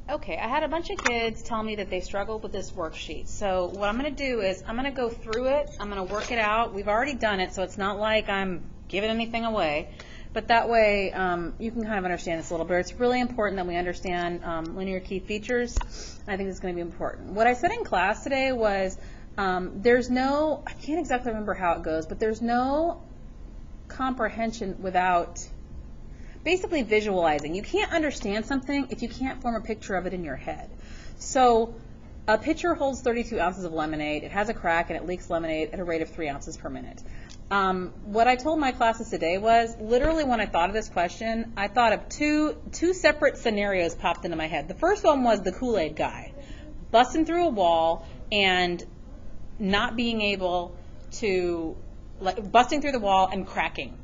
Okay, I had a bunch of kids tell me that they struggled with this worksheet. So what I'm going to do is I'm going to go through it. I'm going to work it out. We've already done it, so it's not like I'm giving anything away. But that way you can kind of understand this a little bit. It's really important that we understand linear key features. I think it's going to be important. What I said in class today was there's no, I can't exactly remember how it goes, but there's no comprehension without basically visualizing. You can't understand something if you can't form a picture of it in your head. So a pitcher holds 32 ounces of lemonade. It has a crack and it leaks lemonade at a rate of 3 ounces per minute. What I told my classes today was literally when I thought of this question, I thought of two separate scenarios popped into my head. The first one was the Kool-Aid guy busting through a wall and not being able to, like, busting through the wall and cracking.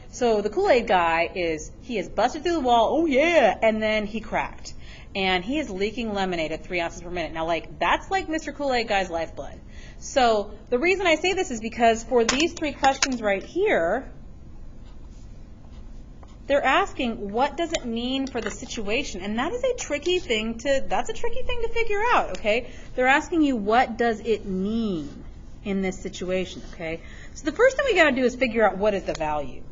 So the Kool-Aid guy he has busted through the wall, oh yeah, and then he cracked. And he is leaking lemonade at 3 ounces per minute. Now, that's like Mr. Kool-Aid guy's lifeblood. So the reason I say this is because for these three questions right here, they're asking what does it mean for the situation, and that is a tricky thing to figure out, okay? They're asking you what does it mean in this situation, okay? So the first thing we got to do is figure out what is the value.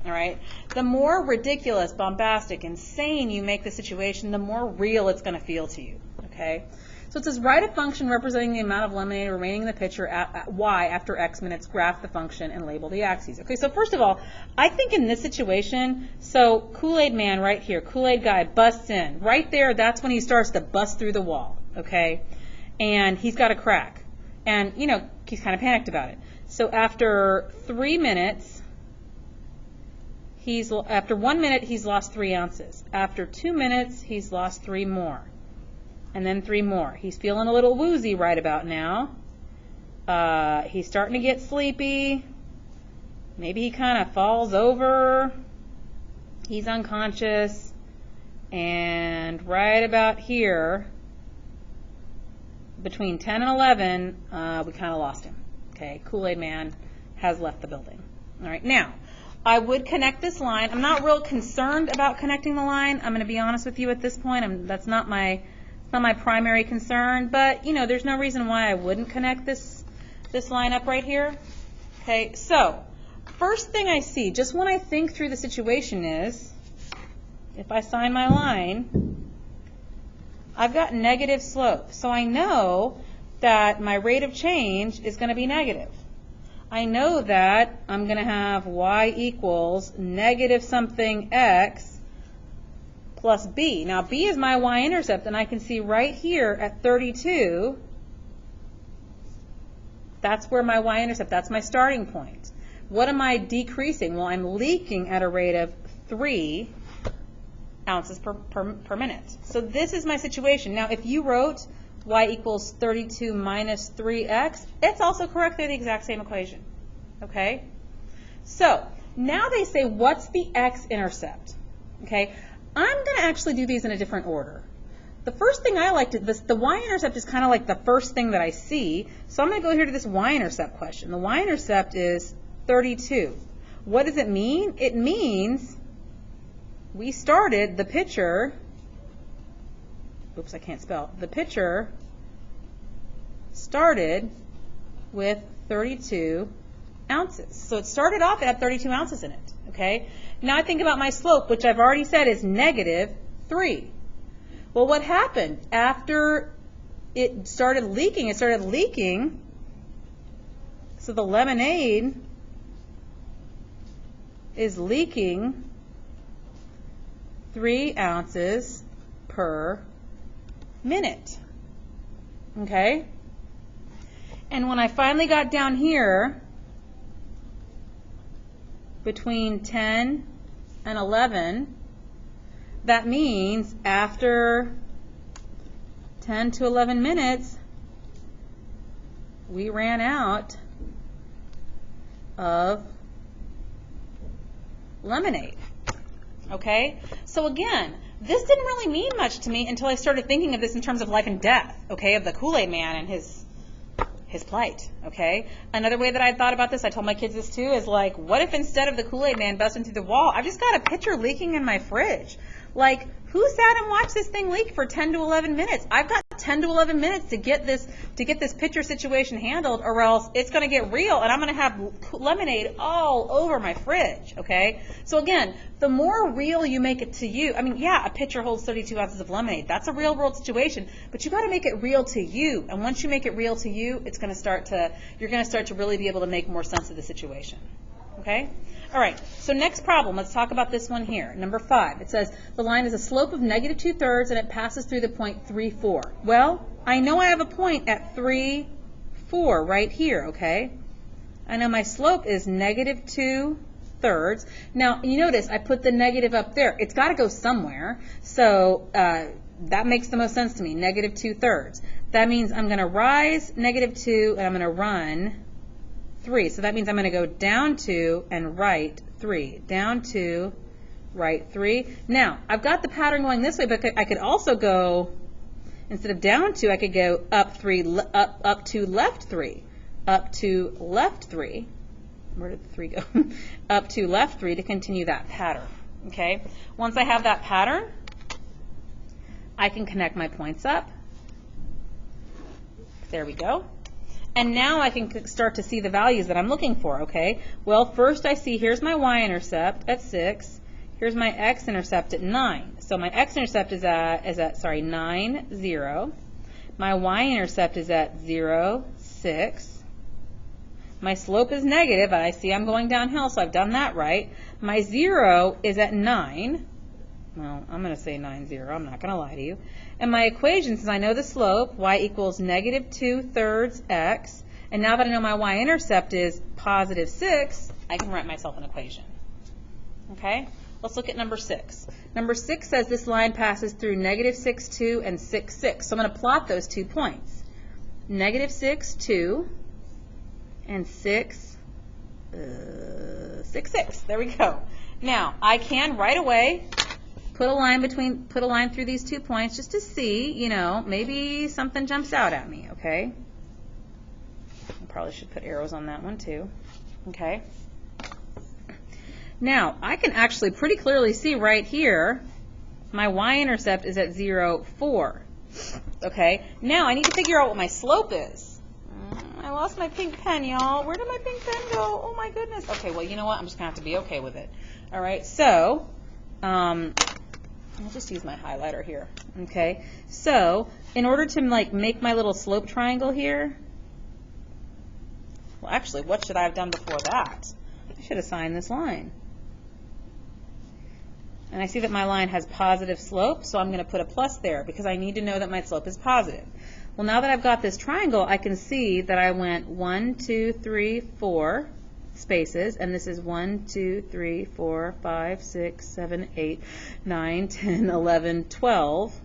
All right. The more ridiculous, bombastic, insane you make the situation, the more real it's going to feel to you. Okay. So it says write a function representing the amount of lemonade remaining in the pitcher at y after x minutes. Graph the function and label the axes. Okay. So first of all, I think in this situation, so Kool-Aid man right here, Kool-Aid guy busts in right there. That's when he starts to bust through the wall. Okay. And he's got a crack, and he's kind of panicked about it. So after 3 minutes. After 1 minute, he's lost 3 ounces. After 2 minutes, he's lost 3 more. And then 3 more. He's feeling a little woozy right about now. He's starting to get sleepy. Maybe he kind of falls over. He's unconscious. And right about here, between 10 and 11, we kind of lost him. Okay, Kool-Aid man has left the building. All right, now, I would connect this line. I'm not real concerned about connecting the line. I'm going to be honest with you at this point. That's not my primary concern. But there's no reason why I wouldn't connect this line up right here. Okay. So first thing I see, just when I think through the situation, is if I sign my line, I've got negative slope. So I know that my rate of change is going to be negative. I know that I'm going to have y equals negative something x plus b. Now, b is my y-intercept, and I can see right here at 32, that's where my y-intercept, that's my starting point. What am I decreasing? Well, I'm leaking at a rate of 3 ounces per minute. So this is my situation. Now, if you wrote y equals 32 minus 3x, it's also correct. They're the exact same equation. Okay? So now they say, what's the x-intercept? Okay? I'm going to actually do these in a different order. The first thing I like to, the y-intercept is kind of like the first thing that I see. So I'm going to go here to this y-intercept question. The y-intercept is 32. What does it mean? It means we started the pitcher, oops, I can't spell. The pitcher started with 32 ounces. So it started off, it had 32 ounces in it. Okay? Now I think about my slope, which I've already said is negative 3. Well, what happened after it started leaking? It started leaking, so the lemonade is leaking 3 ounces per minute. Okay? And when I finally got down here, between 10 and 11, that means after 10 to 11 minutes, we ran out of lemonade. Okay? So again, this didn't really mean much to me until I started thinking of this in terms of life and death, okay, of the Kool-Aid man and his plight, okay? Another way that I thought about this, I told my kids this too, is like, what if instead of the Kool-Aid man busting through the wall, I've just got a pitcher leaking in my fridge? Like, who sat and watched this thing leak for 10 to 11 minutes? I've got 10 to 11 minutes to get this pitcher situation handled, or else it's going to get real and I'm going to have lemonade all over my fridge, okay? So again, the more real you make it to you, I mean, yeah, a pitcher holds 32 ounces of lemonade. That's a real world situation, but you got to make it real to you. And once you make it real to you, you're going to start to really be able to make more sense of the situation. Okay? All right, so next problem, let's talk about this one here. Number 5, it says the line has a slope of negative 2/3 and it passes through the point 3, 4. Well, I know I have a point at 3, 4 right here, okay? I know my slope is negative 2/3. Now, you notice I put the negative up there. It's got to go somewhere, so that makes the most sense to me, negative 2/3. That means I'm going to rise negative 2 and I'm going to run 3. So that means I'm going to go down 2 and right 3. Down 2, right 3. Now, I've got the pattern going this way, but I could also go, instead of down 2, I could go up 3, up to left 3. Up to left 3. Where did the 3 go? Up to left 3 to continue that pattern. Okay? Once I have that pattern, I can connect my points up. There we go. And now I can start to see the values that I'm looking for, okay? Well, first I see here's my y-intercept at 6. Here's my x-intercept at 9. So my x-intercept is at 9, 0. My y-intercept is at 0, 6. My slope is negative, and I see I'm going downhill, so I've done that right. My 0 is at 9. Well, I'm going to say 9, 0. I'm not going to lie to you. And my equation, since I know the slope, y equals negative 2/3 x. And now that I know my y-intercept is positive 6, I can write myself an equation. Okay? Let's look at number 6. Number 6 says this line passes through negative 6, 2 and 6, 6. So I'm going to plot those 2 points. Negative 6, 2 and 6, 6, 6. There we go. Now, I can right away put a line through these 2 points just to see, you know, maybe something jumps out at me, okay? I probably should put arrows on that one too, okay? Now, I can actually pretty clearly see right here, my y-intercept is at 0, 4, okay? Now, I need to figure out what my slope is. I lost my pink pen, y'all. Where did my pink pen go? Oh my goodness. Okay, well, you know what? I'm just going to have to be okay with it. All right, so, I'll just use my highlighter here, okay? So, in order to like make my little slope triangle here, well, actually, what should I have done before that? I should have signed this line. And I see that my line has positive slope, so I'm going to put a plus there because I need to know that my slope is positive. Well, now that I've got this triangle, I can see that I went 1, 2, 3, 4 spaces, and this is 1, 2, 3, 4, 5, 6, 7, 8, 9, 10, 11, 12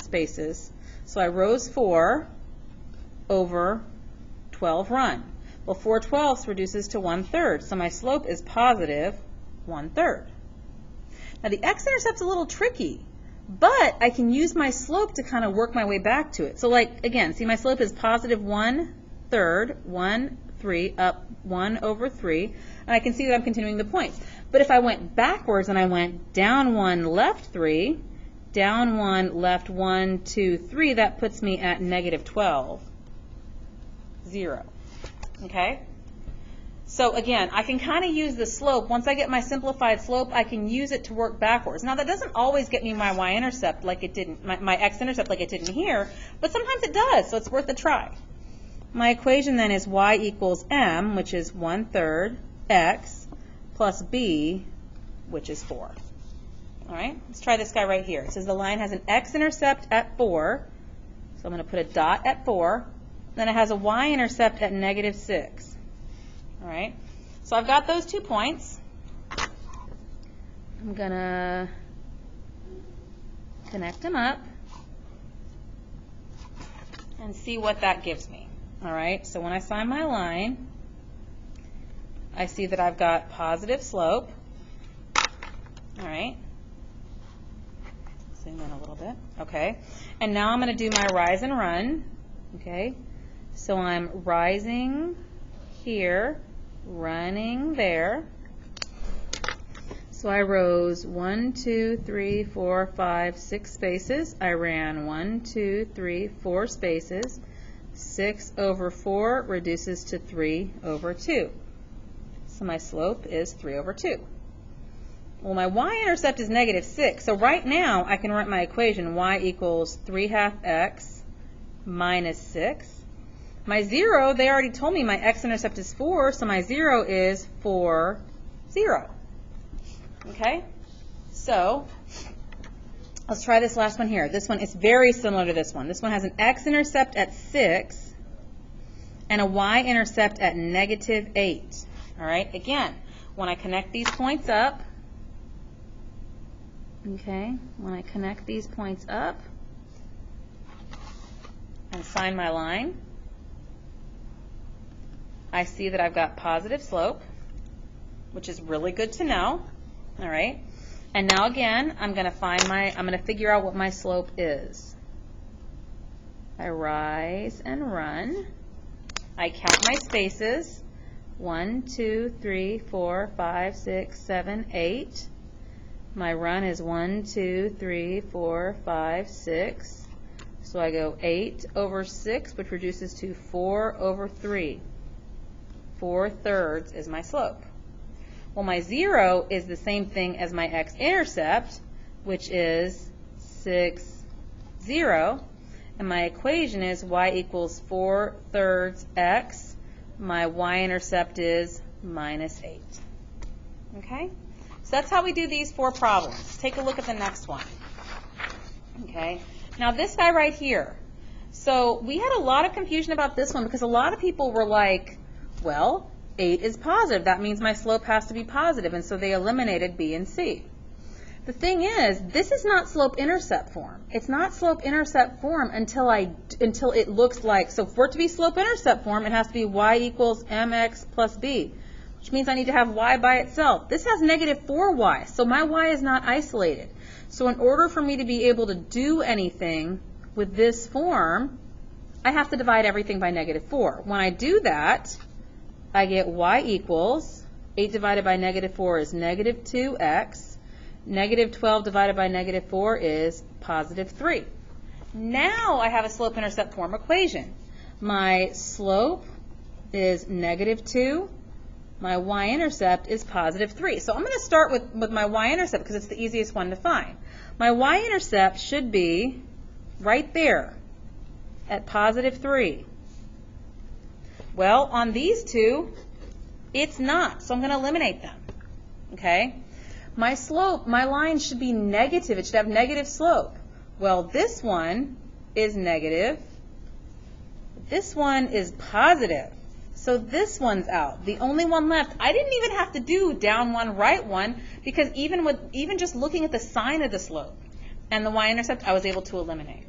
spaces. So I rose 4 over 12 run. Well, 4 twelfths reduces to 1/3, so my slope is positive 1/3. Now the x-intercept's a little tricky, but I can use my slope to kind of work my way back to it. So like, again, see my slope is positive 1/3, 1, 3, up 1 over 3, and I can see that I'm continuing the points. But if I went backwards and I went down 1, left 3, down 1, left 1, 2, 3, that puts me at negative 12, 0. Okay? So again, I can kind of use the slope. Once I get my simplified slope, I can use it to work backwards. Now that doesn't always get me my y-intercept like it didn't, my x-intercept like it didn't here, but sometimes it does, so it's worth a try. My equation then is y equals m, which is 1/3 x, plus b, which is 4. All right, let's try this guy right here. It says the line has an x-intercept at 4, so I'm going to put a dot at 4. Then it has a y-intercept at negative 6. All right, so I've got those 2 points. I'm going to connect them up and see what that gives me. All right, so when I sign my line, I see that I've got positive slope. All right, zoom in a little bit. Okay, and now I'm going to do my rise and run. Okay, so I'm rising here, running there. So I rose 1, 2, 3, 4, 5, 6 spaces. I ran 1, 2, 3, 4 spaces. 6 over 4 reduces to 3 over 2. So my slope is 3 over 2. Well, my y-intercept is negative 6. So right now I can write my equation y equals 3/2 x minus 6. My 0, they already told me my x-intercept is 4, so my 0 is 4, 0. Okay? So let's try this last one here. This one is very similar to this one. This one has an x-intercept at 6 and a y-intercept at negative 8. All right? Again, when I connect these points up, okay, when I connect these points up and sign my line, I see that I've got positive slope, which is really good to know. All right, and now again, I'm going to figure out what my slope is. I rise and run. I count my spaces. 1, 2, 3, 4, 5, 6, 7, 8. My run is 1, 2, 3, 4, 5, 6. So I go 8 over 6, which reduces to 4 over 3. 4/3 is my slope. Well, my 0 is the same thing as my x-intercept, which is 6, 0. And my equation is y equals 4/3 x. My y-intercept is minus 8. Okay? So that's how we do these 4 problems. Let's take a look at the next one. Okay? Now this guy right here. So we had a lot of confusion about this one because a lot of people were like, well, 8 is positive. That means my slope has to be positive. And so they eliminated B and C. The thing is, this is not slope-intercept form. It's not slope-intercept form until it looks like, so for it to be slope-intercept form, it has to be y equals mx plus b, which means I need to have y by itself. This has negative 4y, so my y is not isolated. So in order for me to be able to do anything with this form, I have to divide everything by negative 4. When I do that, I get y equals, 8 divided by negative 4 is negative 2x. Negative 12 divided by negative 4 is positive 3. Now I have a slope-intercept form equation. My slope is negative 2. My y-intercept is positive 3. So I'm going to start with my y-intercept because it's the easiest one to find. My y-intercept should be right there at positive 3. Well, on these two, it's not, so I'm going to eliminate them. Okay? My slope, my line should be negative. It should have negative slope. Well, this one is negative. This one is positive. So this one's out. The only one left. I didn't even have to do down one, right one, because even just looking at the sign of the slope and the y-intercept, I was able to eliminate.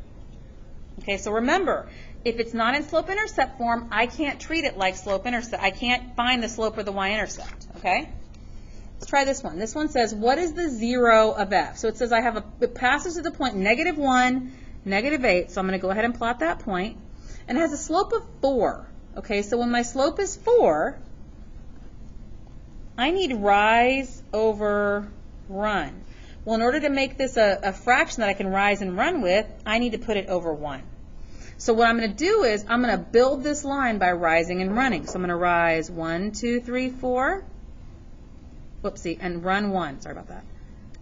Okay, so remember, if it's not in slope-intercept form, I can't treat it like slope-intercept. I can't find the slope or the y-intercept. Okay? Let's try this one. This one says, what is the 0 of f? So it says it passes to the point negative 1, negative 8. So I'm going to go ahead and plot that point. And it has a slope of 4. Okay, so when my slope is 4, I need rise over run. Well, in order to make this a fraction that I can rise and run with, I need to put it over 1. So what I'm going to do is I'm going to build this line by rising and running. So I'm going to rise 1, 2, 3, 4. Whoopsie, and run 1. Sorry about that.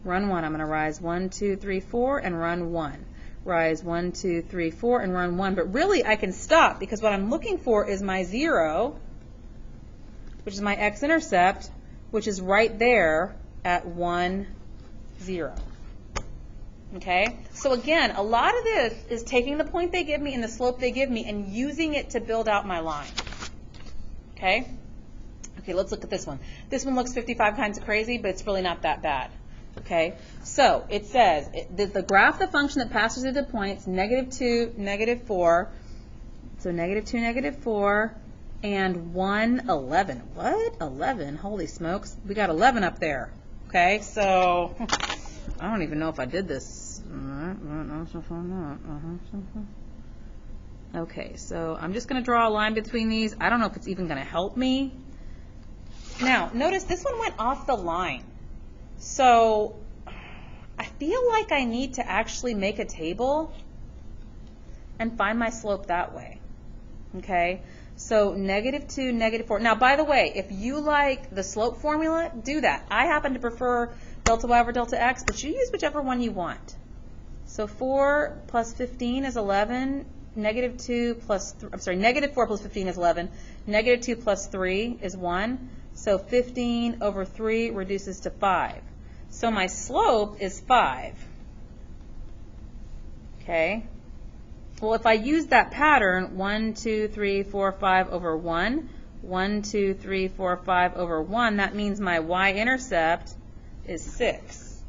Run 1. I'm going to rise 1, 2, 3, 4, and run 1. Rise 1, 2, 3, 4, and run 1. But really, I can stop because what I'm looking for is my 0, which is my x-intercept, which is right there at 1, 0. Okay? So again, a lot of this is taking the point they give me and the slope they give me and using it to build out my line. Okay? Okay, let's look at this one. This one looks 55 kinds of crazy, but it's really not that bad. Okay, so it says the graph the function that passes through the points negative 2, negative 4. So negative 2, negative 4, and 1, 11. What? 11? Holy smokes. We got 11 up there. Okay, so I don't even know if I did this. Okay, so I'm just going to draw a line between these. I don't know if it's even going to help me. Now, notice this one went off the line. So I feel like I need to actually make a table and find my slope that way. Okay, so -2, -4. Now, by the way, if you like the slope formula, do that. I happen to prefer delta y over delta x, but you use whichever one you want. So 4 plus 15 is 11. -2 plus, I'm sorry, -4 plus 15 is 11. -2 plus 3 is 1. So 15 over 3 reduces to 5. So my slope is 5. Okay. Well, if I use that pattern, 1, 2, 3, 4, 5 over 1, 1, 2, 3, 4, 5 over 1, that means my y-intercept is 6.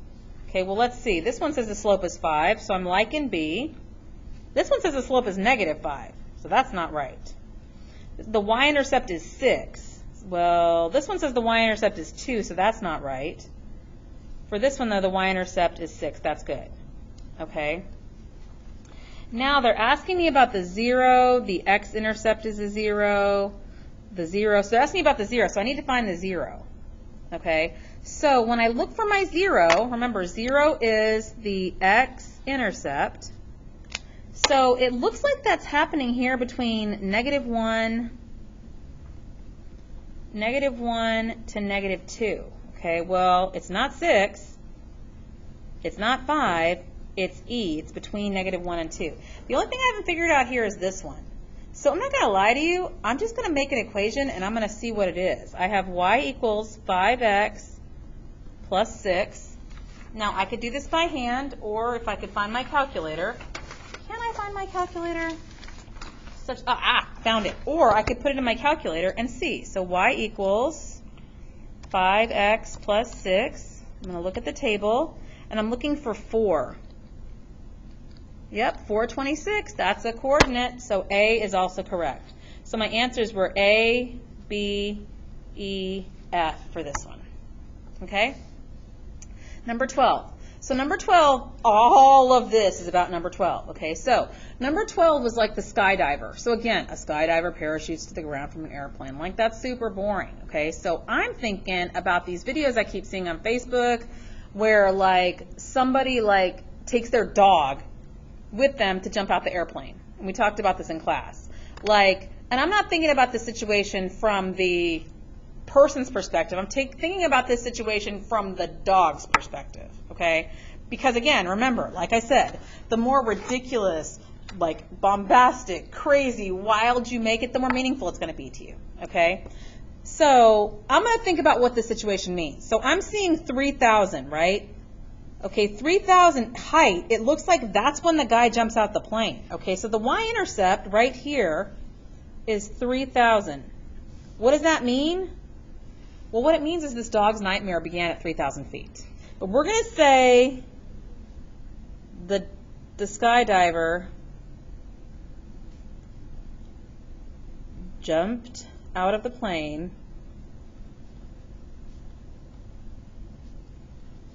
Okay, well, let's see. This one says the slope is 5, so I'm like in B. This one says the slope is -5, so that's not right. The y-intercept is 6. Well, this one says the y-intercept is 2, so that's not right. For this one, though, the y-intercept is 6. That's good. Okay. Now they're asking me about the 0. The x-intercept is a 0. The 0. So they're asking me about the 0, so I need to find the 0. Okay. So when I look for my 0, remember 0 is the x-intercept. So it looks like that's happening here between -1 to -2. Okay, well, it's not 6, it's not 5, it's E. It's between -1 and 2. The only thing I haven't figured out here is this one. So I'm not going to lie to you. I'm just going to make an equation, and I'm going to see what it is. I have y equals 5x plus 6. Now, I could do this by hand, or if I could find my calculator. Can I find my calculator? Found it. Or I could put it in my calculator and see. So y equals 5x plus 6. I'm going to look at the table, and I'm looking for 4. Yep, 426. That's a coordinate, so A is also correct. So my answers were A, B, E, F for this one. Okay? Number 12. So number 12, all of this is about number 12. Okay, so number 12 was like the skydiver. So again, a skydiver parachutes to the ground from an airplane. Like, that's super boring. Okay, so I'm thinking about these videos I keep seeing on Facebook where like somebody like takes their dog with them to jump out the airplane. And we talked about this in class. Like, and I'm not thinking about the situation from the person's perspective. I'm thinking about this situation from the dog's perspective, okay? Because again, remember, like I said, the more ridiculous, like bombastic, crazy, wild you make it, the more meaningful it's going to be to you, okay? So I'm going to think about what this situation means. So I'm seeing 3,000, right? Okay, 3,000 height, it looks like that's when the guy jumps out the plane. Okay, so the y-intercept right here is 3,000. What does that mean? Well, what it means is this dog's nightmare began at 3,000 feet. But we're going to say the skydiver jumped out of the plane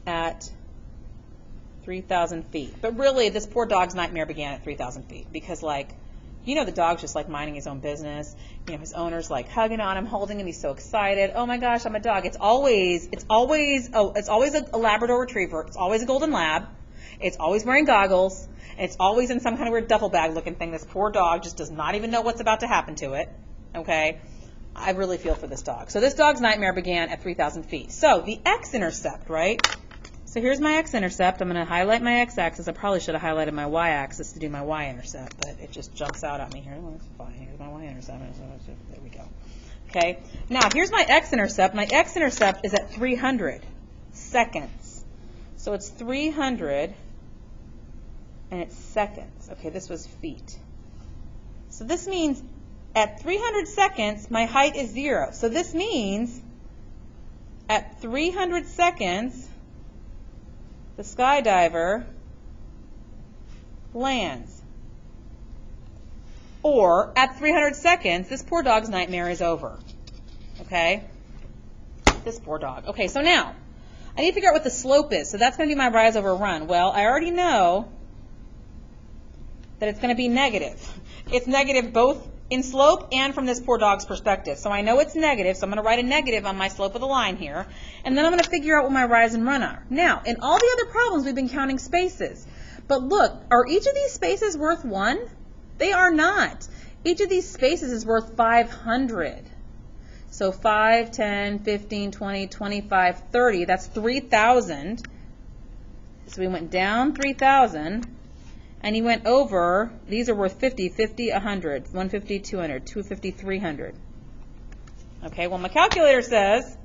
at 3,000 feet. But really, this poor dog's nightmare began at 3,000 feet because, like, you know, the dog's just like minding his own business. You know, his owner's like hugging on him, holding him. He's so excited. Oh my gosh, I'm a dog. It's always a Labrador Retriever. It's always a Golden Lab. It's always wearing goggles. It's always in some kind of weird duffel bag looking thing. This poor dog just does not even know what's about to happen to it. Okay, I really feel for this dog. So this dog's nightmare began at 3,000 feet. So the x-intercept, right? So here's my x-intercept. I'm going to highlight my x-axis. I probably should have highlighted my y-axis to do my y-intercept, but it just jumps out at me here. Well, fine. Here's my y-intercept. There we go. Okay. Now, here's my x-intercept. My x-intercept is at 300 seconds. So it's 300, and it's seconds. Okay, this was feet. So this means at 300 seconds, my height is 0. So this means at 300 seconds, the skydiver lands. Or at 300 seconds, this poor dog's nightmare is over. Okay? This poor dog. Okay, so now, I need to figure out what the slope is. So that's going to be my rise over run. Well, I already know that it's going to be negative. It's negative both in slope and from this poor dog's perspective. So I know it's negative, so I'm going to write a negative on my slope of the line here. And then I'm going to figure out what my rise and run are. Now, in all the other problems, we've been counting spaces. But look, are each of these spaces worth 1? They are not. Each of these spaces is worth 500. So 5, 10, 15, 20, 25, 30, that's 3,000. So we went down 3,000, and he went over, these are worth 50, 50, 100, 150, 200, 250, 300. Okay, well my calculator says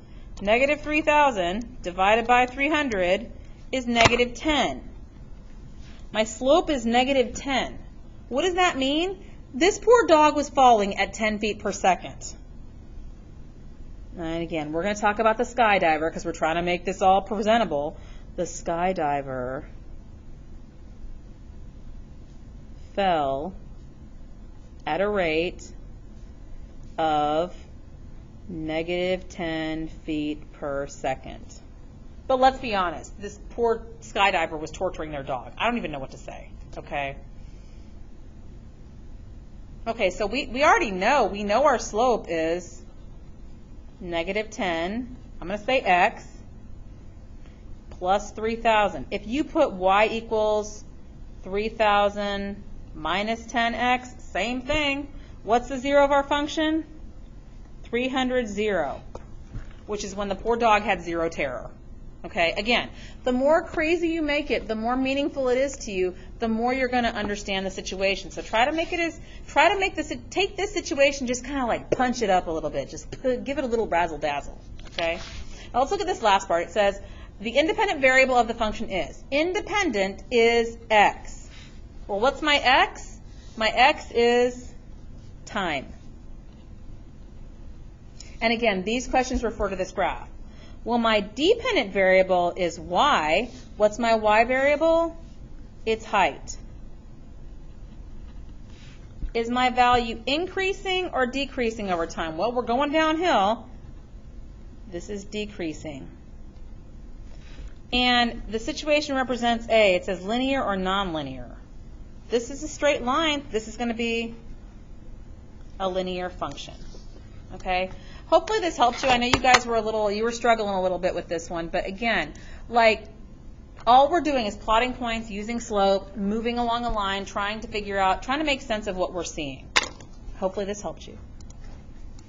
negative 3,000 divided by 300 is negative 10. My slope is negative 10. What does that mean? This poor dog was falling at 10 feet per second. And again, we're going to talk about the skydiver because we're trying to make this all presentable. The skydiver fell at a rate of negative 10 feet per second. But let's be honest, this poor skydiver was torturing their dog. I don't even know what to say, okay? Okay, so we already know, we know our slope is negative 10, I'm going to say x, plus 3,000. If you put y equals 3,000 minus 10x, same thing. What's the zero of our function? 300, 0, which is when the poor dog had zero terror. Okay, again, the more crazy you make it, the more meaningful it is to you, the more you're going to understand the situation. So take this situation, just kind of like punch it up a little bit, just give it a little razzle dazzle. Okay, now let's look at this last part. It says the independent variable of the function is. Independent is x. Well, what's my x? My x is time. And again, these questions refer to this graph. Well, my dependent variable is y. What's my y variable? It's height. Is my value increasing or decreasing over time? Well, we're going downhill. This is decreasing. And the situation represents A. It says linear or nonlinear. This is a straight line. This is going to be a linear function. Okay? Hopefully this helps you. I know you guys were you were struggling a little bit with this one, but again, like all we're doing is plotting points, using slope, moving along a line, trying to make sense of what we're seeing. Hopefully this helped you.